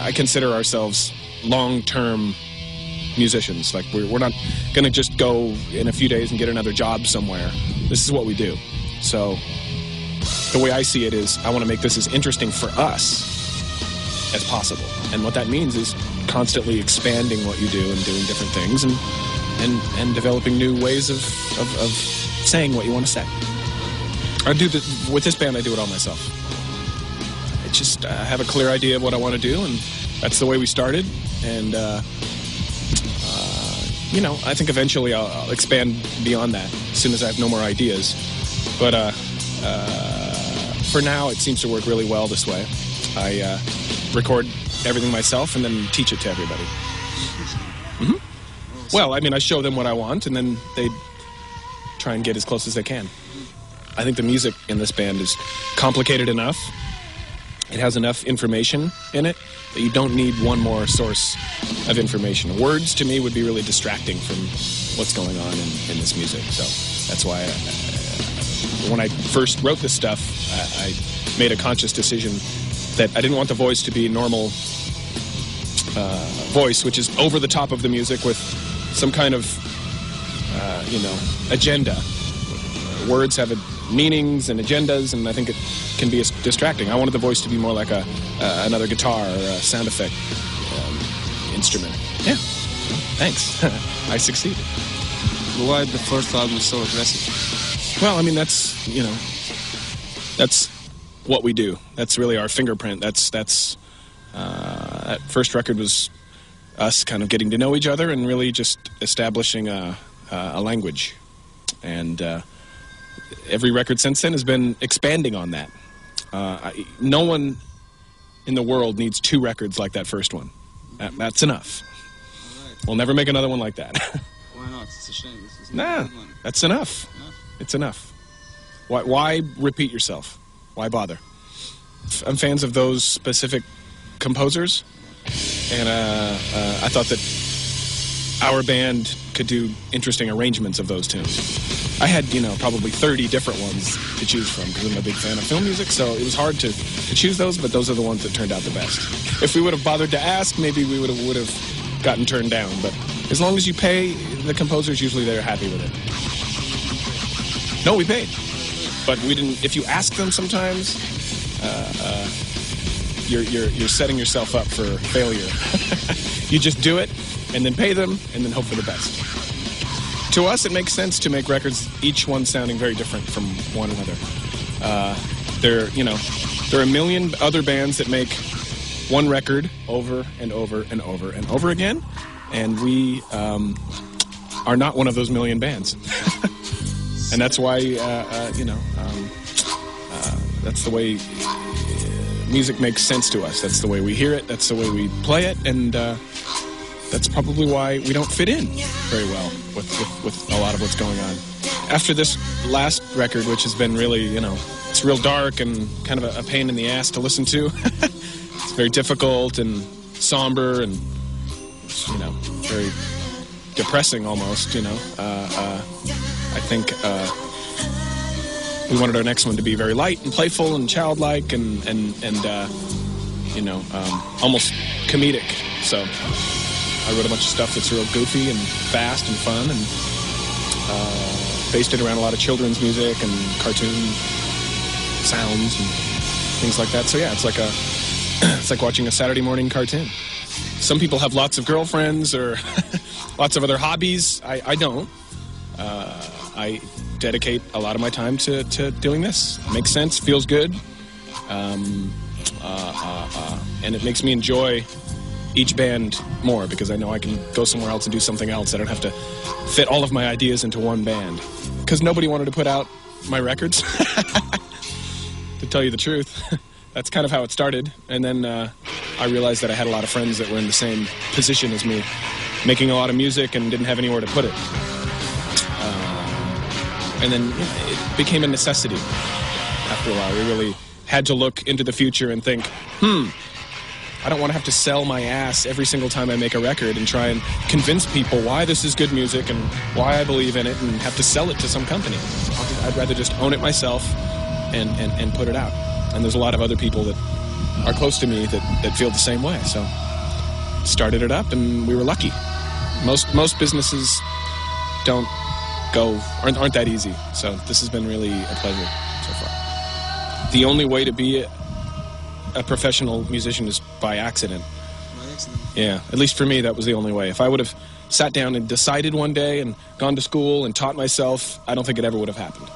I consider ourselves long-term musicians. Like, we're not going to just go in a few days and get another job somewhere. This is what we do. So the way I see it is I want to make this as interesting for us as possible. And what that means is constantly expanding what you do and doing different things and developing new ways of saying what you want to say. With this band, I do it all myself. It's just, I have a clear idea of what I want to do, and that's the way we started. And, I think eventually I'll expand beyond that as soon as I have no more ideas. But for now, it seems to work really well this way. I record everything myself and then teach it to everybody. Mm-hmm. Well, I mean, I show them what I want, and then they try and get as close as they can. I think the music in this band is complicated enough. It has enough information in it that you don't need one more source of information. Words, to me, would be really distracting from what's going on in this music. So that's why when I first wrote this stuff, I made a conscious decision that I didn't want the voice to be normal voice, which is over the top of the music with some kind of, agenda. Words have meanings and agendas, and I think it can be distracting. I wanted the voice to be more like another guitar or a sound effect instrument. Yeah, thanks. I succeeded. Why the first album is so aggressive? Well, I mean, that's what we do. That's really our fingerprint. That first record was us kind of getting to know each other and really just establishing a language. And every record since then has been expanding on that. No one in the world needs 2 records like that first one. That's enough. Right. We'll never make another one like that. Why not? It's a shame. This is Nah, that's enough. It's enough. Why repeat yourself? Why bother? I'm fans of those specific composers, and I thought that our band could do interesting arrangements of those tunes. I had, probably 30 different ones to choose from because I'm a big fan of film music, so it was hard to choose those, but those are the ones that turned out the best. If we would have bothered to ask, maybe we would have gotten turned down, but as long as you pay, the composers, usually they're happy with it. No, we paid. But we didn't. If you ask them sometimes, you're setting yourself up for failure. You just do it, and then pay them, and then hope for the best. To us, it makes sense to make records, each one sounding very different from one another. There are a million other bands that make one record over and over and over and over again, and we are not one of those million bands. And that's why, that's the way music makes sense to us. That's the way we hear it. That's the way we play it. And that's probably why we don't fit in very well with a lot of what's going on. After this last record, which has been really, it's real dark and kind of a pain in the ass to listen to. It's very difficult and somber and, very depressing almost, I think we wanted our next one to be very light and playful and childlike and almost comedic. So I wrote a bunch of stuff that's real goofy and fast and fun, and based it around a lot of children's music and cartoon sounds and things like that. So yeah, it's like watching a Saturday morning cartoon. Some people have lots of girlfriends or lots of other hobbies. I don't. I dedicate a lot of my time to doing this. It makes sense, feels good, and it makes me enjoy each band more because I know I can go somewhere else and do something else. I don't have to fit all of my ideas into one band because nobody wanted to put out my records, to tell you the truth. That's kind of how it started. And then I realized that I had a lot of friends that were in the same position as me, making a lot of music and didn't have anywhere to put it. And then it became a necessity after a while. We really had to look into the future and think, I don't want to have to sell my ass every single time I make a record and try and convince people why this is good music and why I believe in it and have to sell it to some company. I'd rather just own it myself and put it out. And there's a lot of other people that are close to me that feel the same way. So started it up, and we were lucky. Most businesses aren't that easy. So this has been really a pleasure so far. The only way to be a professional musician is by accident. By accident. Yeah, at least for me, that was the only way. If I would have sat down and decided one day and gone to school and taught myself, I don't think it ever would have happened.